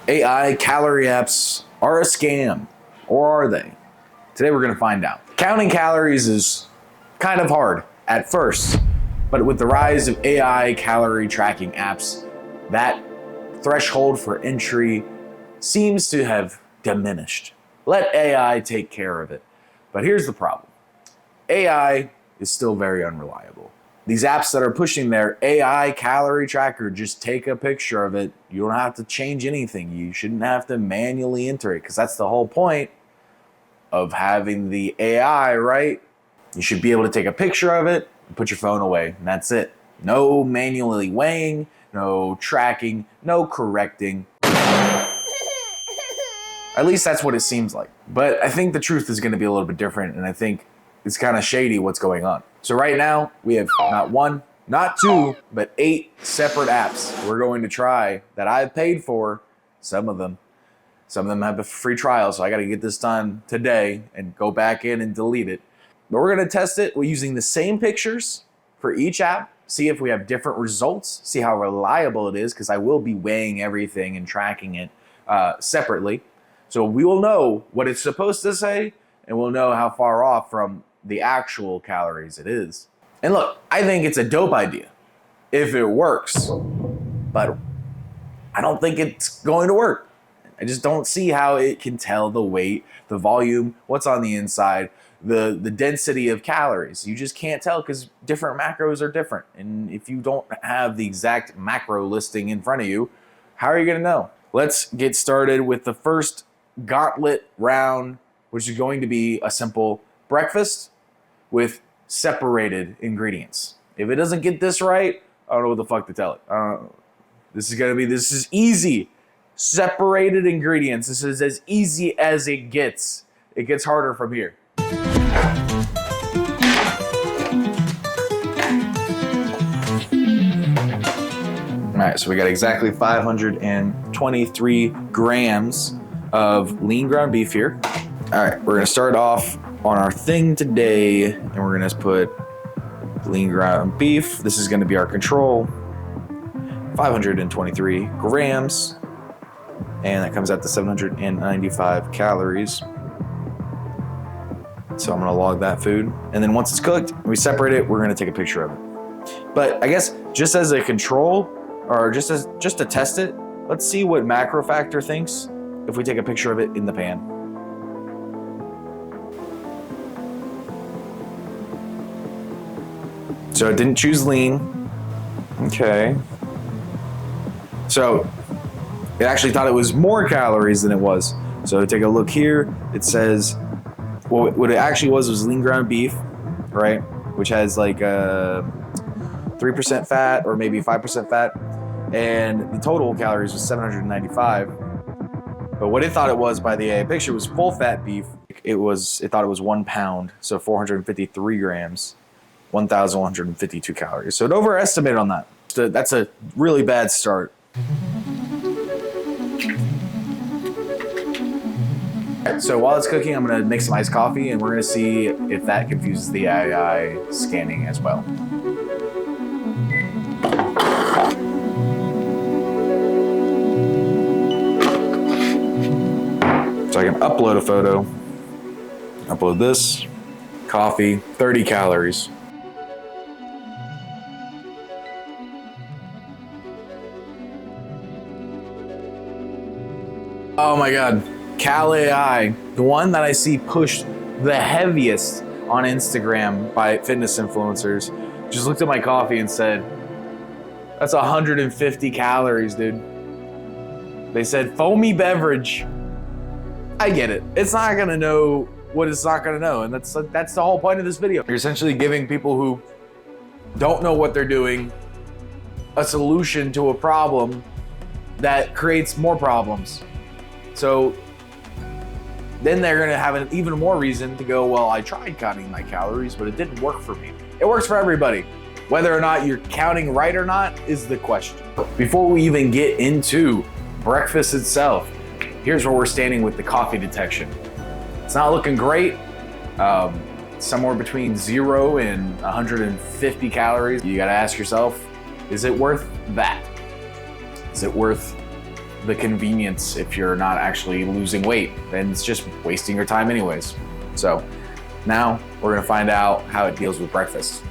AI calorie apps are a scam, or are they? Today we're going to find out. Counting calories is kind of hard at first, but with the rise of AI calorie tracking apps, that threshold for entry seems to have diminished. Let AI take care of it. But here's the problem. AI is still very unreliable. These apps that are pushing their AI calorie tracker, just take a picture of it. You don't have to change anything. You shouldn't have to manually enter it, because that's the whole point of having the AI, right? You should be able to take a picture of it and put your phone away, and that's it. No manually weighing, no tracking, no correcting. At least that's what it seems like. But I think the truth is going to be a little bit different, and I think it's kind of shady what's going on. So right now, we have not one, not two, but 8 separate apps we're going to try that I've paid for, some of them. Some of them have a free trial, so I got to get this done today and go back in and delete it. But we're going to test it. We're using the same pictures for each app, see if we have different results, see how reliable it is, because I will be weighing everything and tracking it separately. So we will know what it's supposed to say, and we'll know how far off from the actual calories it is. And look, I think it's a dope idea if it works, but I don't think it's going to work. I just don't see how it can tell the weight, the volume, what's on the inside, the density of calories. You just can't tell because different macros are different. And if you don't have the exact macro listing in front of you, how are you going to know? Let's get started with the first gauntlet round, which is going to be a simple breakfast with separated ingredients. If it doesn't get this right, I don't know what the fuck to tell it. This is easy. Separated ingredients. This is as easy as it gets. It gets harder from here. All right, so we got exactly 523 grams of lean ground beef here. All right, we're gonna start off on our thing today, and we're gonna put lean ground beef. This is gonna be our control. 523 grams, and that comes out to 795 calories. So I'm gonna log that food, and then once it's cooked, we separate it. We're gonna take a picture of it. But I guess just as a control, or just to test it, let's see what macro factor thinks if we take a picture of it in the pan. So it didn't choose lean. Okay. So it actually thought it was more calories than it was. So take a look here. It says, well, what it actually was lean ground beef, right? Which has like 3% fat or maybe 5% fat. And the total calories was 795. But what it thought it was by the AI picture was full fat beef. It thought it was 1 pound, so 453 grams, 1,152 calories. So it overestimated on that. So that's a really bad start. So while it's cooking, I'm gonna make some iced coffee, and we're gonna see if that confuses the AI scanning as well. So I can upload a photo, upload this, coffee, 30 calories. Oh my God, Cal AI, the one that I see pushed the heaviest on Instagram by fitness influencers, just looked at my coffee and said, that's 150 calories, dude. They said foamy beverage. I get it. It's not gonna know what it's not gonna know, and that's the whole point of this video. You're essentially giving people who don't know what they're doing a solution to a problem that creates more problems. So then they're gonna have an even more reason to go, well, I tried counting my calories, but it didn't work for me. It works for everybody. Whether or not you're counting right or not is the question. Before we even get into breakfast itself, here's where we're standing with the coffee detection. It's not looking great. Somewhere between 0 and 150 calories. You gotta ask yourself, is it worth that? Is it worth the convenience if you're not actually losing weight, then it's just wasting your time anyways. So now we're gonna find out how it deals with breakfast.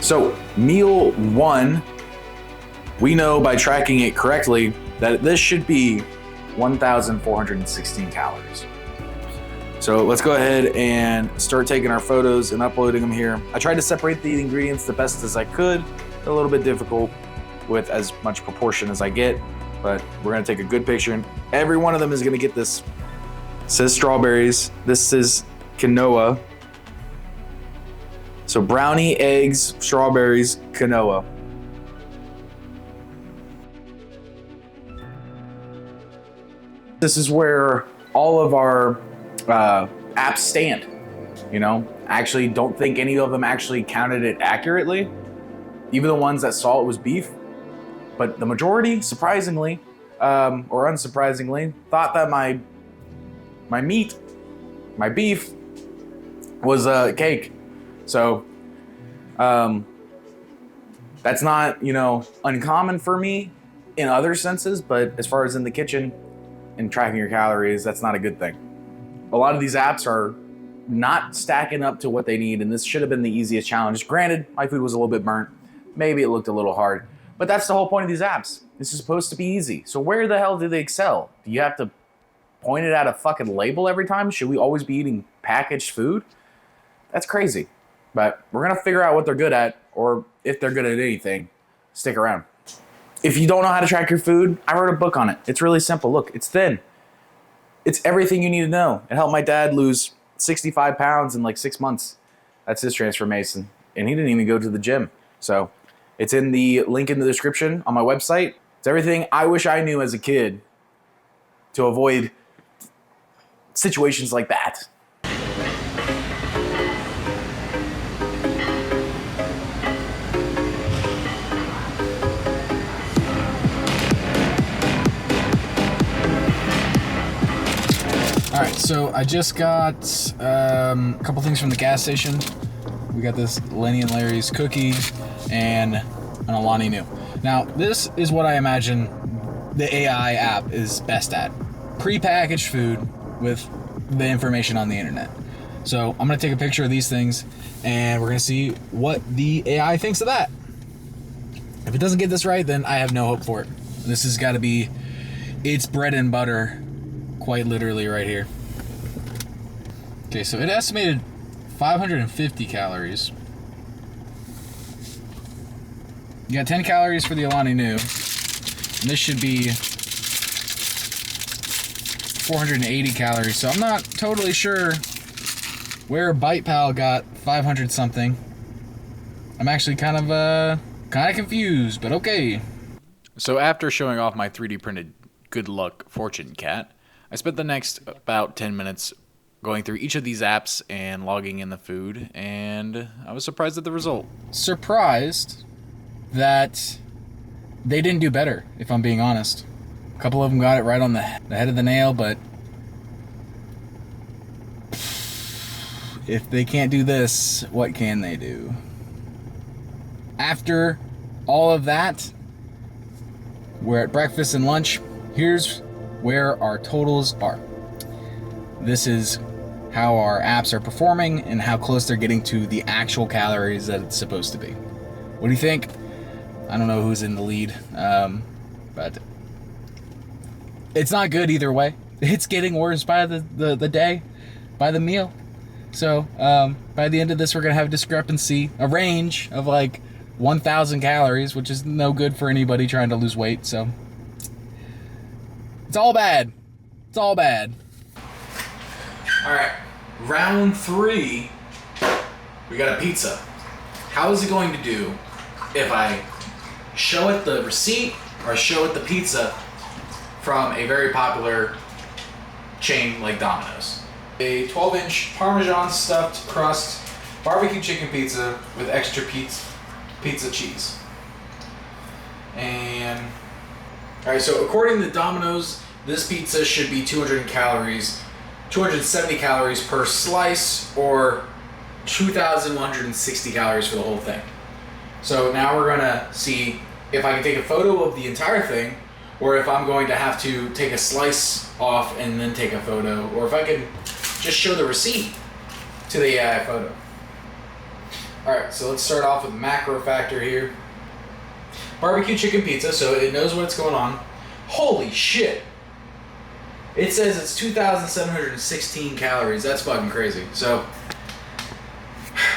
So meal one, we know by tracking it correctly that this should be 1,416 calories. So let's go ahead and start taking our photos and uploading them here. I tried to separate the ingredients the best as I could. A little bit difficult with as much proportion as I get, but we're gonna take a good picture, and every one of them is gonna get this. It says strawberries, this is quinoa. So brownie, eggs, strawberries, quinoa. This is where all of our apps stand. You know, I actually don't think any of them actually counted it accurately. Even the ones that saw it was beef. But the majority, surprisingly, or unsurprisingly, thought that my meat, my beef, was cake. So that's not, you know, uncommon for me in other senses, but as far as in the kitchen and tracking your calories, that's not a good thing. A lot of these apps are not stacking up to what they need, and this should have been the easiest challenge. Granted, my food was a little bit burnt. Maybe it looked a little hard, but that's the whole point of these apps. This is supposed to be easy. So where the hell do they excel? Do you have to point it at a fucking label every time? Should we always be eating packaged food? That's crazy. But we're gonna figure out what they're good at, or if they're good at anything. Stick around. If you don't know how to track your food, I wrote a book on it. It's really simple. Look, it's thin. It's everything you need to know. It helped my dad lose 65 pounds in like 6 months. That's his transformation. And he didn't even go to the gym. So it's in the link in the description on my website. It's everything I wish I knew as a kid to avoid situations like that. All right, so I just got a couple things from the gas station. We got this Lenny and Larry's cookie and an Alani Nu. Now, this is what I imagine the AI app is best at. Prepackaged food with the information on the internet. So I'm gonna take a picture of these things and we're gonna see what the AI thinks of that. If it doesn't get this right, then I have no hope for it. This has gotta be its bread and butter, quite literally right here. Okay, so it estimated 550 calories. You got 10 calories for the Alani Nu, and this should be 480 calories. So I'm not totally sure where Bite Pal got 500 something. I'm actually kind of confused, but okay. So after showing off my 3D printed Good Luck Fortune Cat, I spent the next about 10 minutes going through each of these apps and logging in the food, and I was surprised at the result. Surprised that they didn't do better, if I'm being honest. A couple of them got it right on the head of the nail, but if they can't do this, what can they do? After all of that, we're at breakfast and lunch. Here's where our totals are. This is how our apps are performing and how close they're getting to the actual calories that it's supposed to be. What do you think? I don't know who's in the lead, but it's not good either way. It's getting worse by the day, by the meal. So by the end of this, we're gonna have a discrepancy, a range of like 1,000 calories, which is no good for anybody trying to lose weight. So it's all bad. It's all bad. All right, round 3, we got a pizza. How is it going to do if I show it the receipt or show it the pizza from a very popular chain like Domino's? A 12-inch Parmesan stuffed crust barbecue chicken pizza with extra pizza cheese. And all right, so according to Domino's, this pizza should be 270 calories per slice, or 2,160 calories for the whole thing. So now we're gonna see if I can take a photo of the entire thing, or if I'm going to have to take a slice off and then take a photo, or if I can just show the receipt to the AI photo. Alright, so let's start off with macro factor here. Barbecue chicken pizza, so it knows what's going on. Holy shit! It says it's 2,716 calories. That's fucking crazy. So,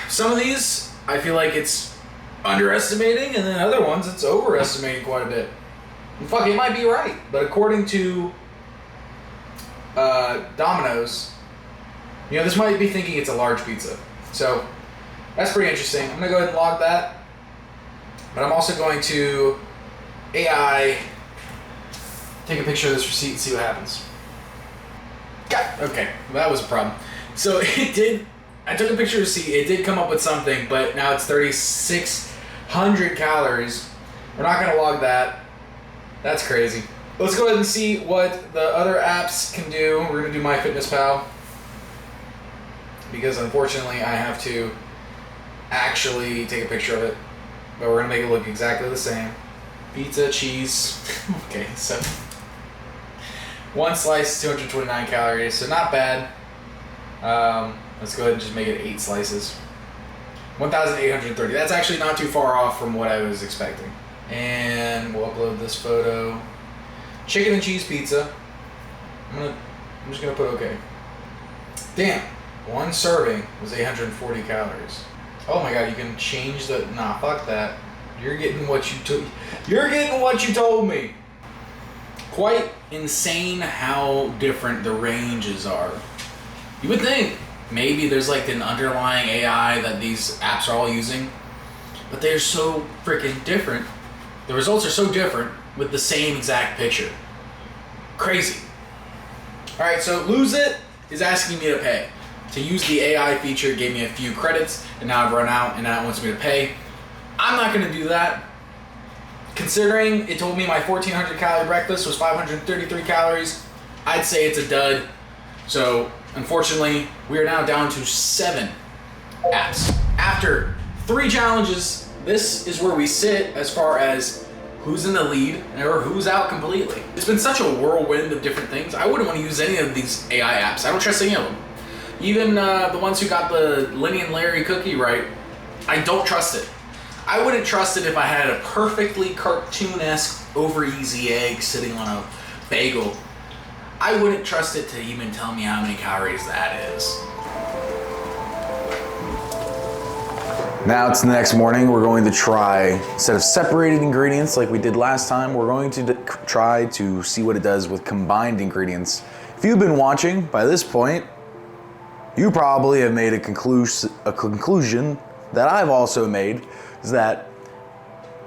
some of these, I feel like it's underestimating, and then other ones, it's overestimating quite a bit. And fuck, it might be right, but according to Domino's, you know, this might be thinking it's a large pizza. So, that's pretty interesting. I'm gonna go ahead and log that. But I'm also going to AI take a picture of this receipt and see what happens. Okay, well, that was a problem. So it did, I took a picture of the receipt, it did come up with something, but now it's 3,600 calories. We're not gonna log that. That's crazy. Let's go ahead and see what the other apps can do. We're gonna do MyFitnessPal, because unfortunately I have to actually take a picture of it. But we're gonna make it look exactly the same. Pizza, cheese. Okay, so one slice, 229 calories, so not bad. Let's go ahead and just make it 8 slices. 1,830. That's actually not too far off from what I was expecting. And we'll upload this photo. Chicken and cheese pizza. I'm just gonna put okay. Damn, one serving was 840 calories. Oh my god, you can change the, nah, fuck that. You're getting what you took. You're getting what you told me. Quite insane how different the ranges are. You would think maybe there's like an underlying AI that these apps are all using, but they're so freaking different. The results are so different with the same exact picture. Crazy. All right, so Lose It is asking me to pay. To use the AI feature, it gave me a few credits, and now I've run out, and now it wants me to pay. I'm not gonna do that. Considering it told me my 1,400 calorie breakfast was 533 calories, I'd say it's a dud. So, unfortunately, we are now down to 7 apps. After 3 challenges, this is where we sit as far as who's in the lead or who's out completely. It's been such a whirlwind of different things. I wouldn't want to use any of these AI apps. I don't trust any of them. Even the ones who got the Lenny and Larry cookie right, I don't trust it. I wouldn't trust it if I had a perfectly cartoon-esque over easy egg sitting on a bagel. I wouldn't trust it to even tell me how many calories that is. Now it's the next morning. We're going to try, instead of separated ingredients like we did last time, we're going to try to see what it does with combined ingredients. If you've been watching by this point, you probably have made a conclusion that I've also made, is that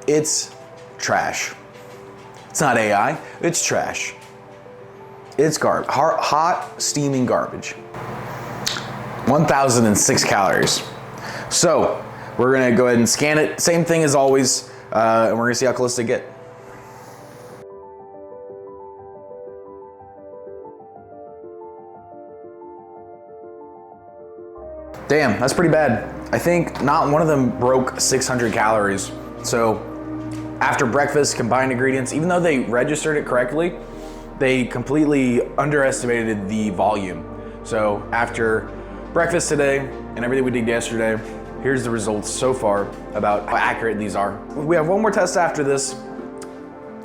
it's trash. It's not AI, it's trash. It's garbage, hot steaming garbage. 1,006 calories. So we're gonna go ahead and scan it, same thing as always, and we're gonna see how close they get. Damn, that's pretty bad. I think not one of them broke 600 calories. So after breakfast, combined ingredients, even though they registered it correctly, they completely underestimated the volume. So after breakfast today and everything we did yesterday, here's the results so far about how accurate these are. We have one more test after this.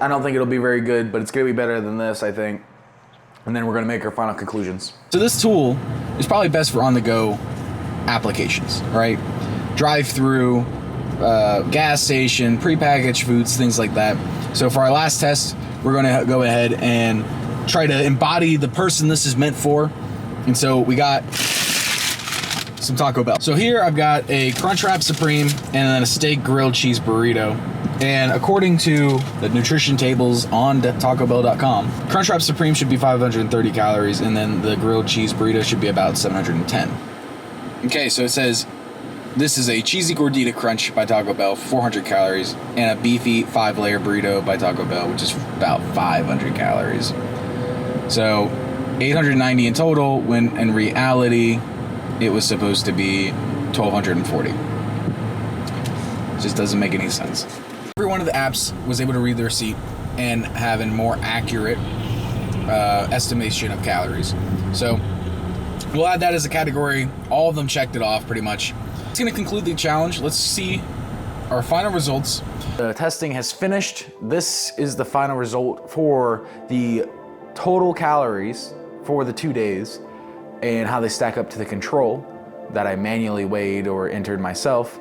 I don't think it'll be very good, but it's gonna be better than this, I think. And then we're gonna make our final conclusions. So this tool is probably best for on-the-go applications, right? Drive-through, gas station, prepackaged foods, things like that. So for our last test, we're gonna go ahead and try to embody the person this is meant for. And so we got some Taco Bell. So here I've got a Crunchwrap Supreme and then a steak grilled cheese burrito. And according to the nutrition tables on TacoBell.com, Crunchwrap Supreme should be 530 calories and then the grilled cheese burrito should be about 710. Okay, so it says this is a cheesy gordita crunch by Taco Bell, 400 calories, and a beefy 5-layer burrito by Taco Bell, which is about 500 calories. So 890 in total, when in reality it was supposed to be 1,240. It just doesn't make any sense. Every one of the apps was able to read the receipt and have a more accurate estimation of calories. So we'll add that as a category. All of them checked it off pretty much. It's going to conclude the challenge. Let's see our final results. The testing has finished. This is the final result for the total calories for the 2 days and how they stack up to the control that I manually weighed or entered myself.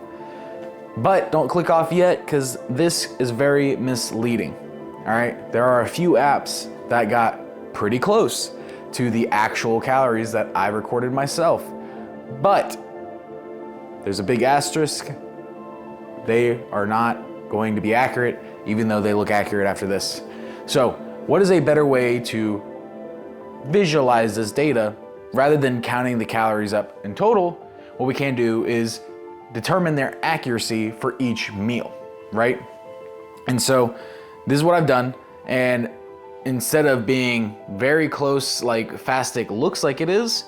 But don't click off yet, because this is very misleading. All right, there are a few apps that got pretty close to the actual calories that I recorded myself. But there's a big asterisk. They are not going to be accurate, even though they look accurate after this. So what is a better way to visualize this data rather than counting the calories up in total? What we can do is determine their accuracy for each meal, right? And so this is what I've done. And instead of being very close like Fastic looks like it is,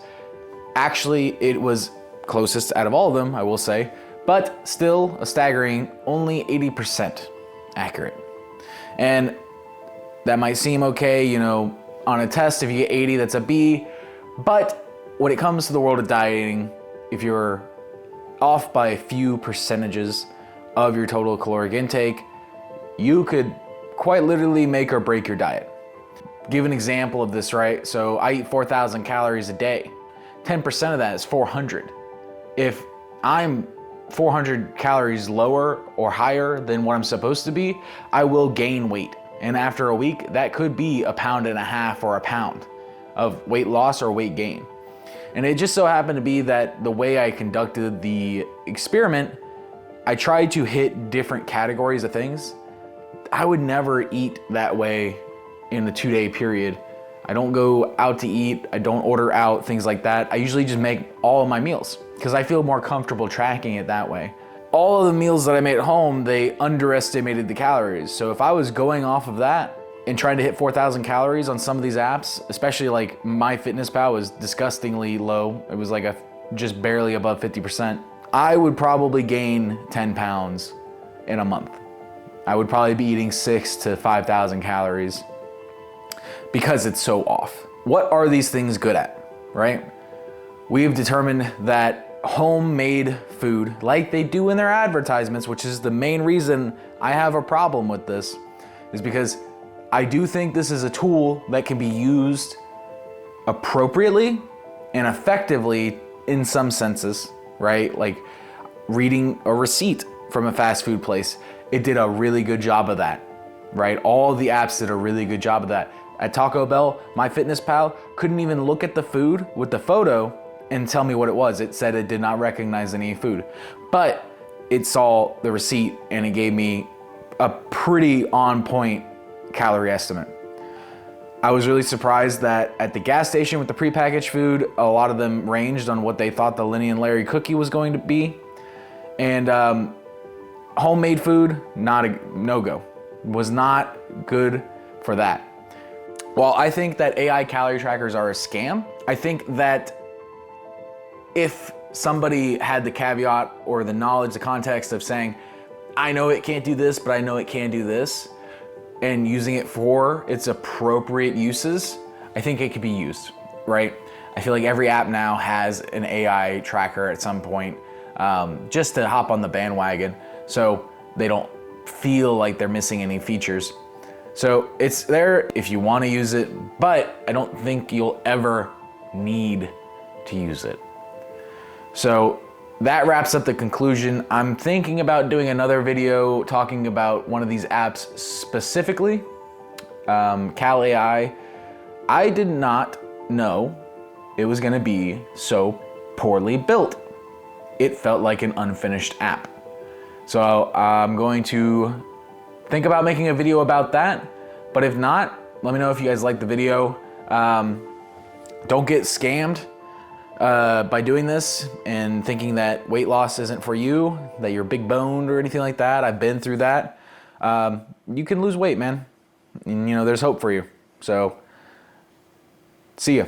actually it was closest out of all of them, I will say, but still a staggering only 80% accurate. And that might seem okay, you know, on a test, if you get 80, that's a B. But when it comes to the world of dieting, if you're off by a few percentages of your total caloric intake, you could quite literally make or break your diet. Give an example of this, right? So I eat 4,000 calories a day. 10% of that is 400. If I'm 400 calories lower or higher than what I'm supposed to be, I will gain weight. And after a week, that could be 1.5 pounds or a pound of weight loss or weight gain. And it just so happened to be that the way I conducted the experiment, I tried to hit different categories of things. I would never eat that way in the 2-day period. I don't go out to eat. I don't order out, things like that. I usually just make all of my meals because I feel more comfortable tracking it that way. All of the meals that I made at home, they underestimated the calories. So if I was going off of that and trying to hit 4,000 calories on some of these apps, especially like MyFitnessPal was disgustingly low. It was like just barely above 50%. I would probably gain 10 pounds in a month. I would probably be eating 6,000 to 5,000 calories because it's so off. What are these things good at, right? We've determined that homemade food, like they do in their advertisements, which is the main reason I have a problem with this, is because I do think this is a tool that can be used appropriately and effectively in some senses, right? Like reading a receipt from a fast food place. It did a really good job of that, right? All the apps did a really good job of that. At Taco Bell, MyFitnessPal couldn't even look at the food with the photo and tell me what it was. It said it did not recognize any food, but it saw the receipt and it gave me a pretty on point calorie estimate. I was really surprised that at the gas station with the prepackaged food, a lot of them ranged on what they thought the Lenny and Larry cookie was going to be. And homemade food, no-go. Was not good for that. While I think that AI calorie trackers are a scam, I think that if somebody had the caveat or the knowledge, the context of saying, I know it can't do this, but I know it can do this, and using it for its appropriate uses, I think it could be used, right? I feel like every app now has an AI tracker at some point, just to hop on the bandwagon so they don't feel like they're missing any features. So it's there if you want to use it, but I don't think you'll ever need to use it. So that wraps up the conclusion. I'm thinking about doing another video talking about one of these apps specifically, Cal AI. I did not know it was gonna be so poorly built. It felt like an unfinished app. So I'm going to think about making a video about that, but if not, let me know if you guys like the video. Don't get scammed by doing this and thinking that weight loss isn't for you, that you're big boned or anything like that. I've been through that. You can lose weight, man. And, you know, there's hope for you. So, see ya.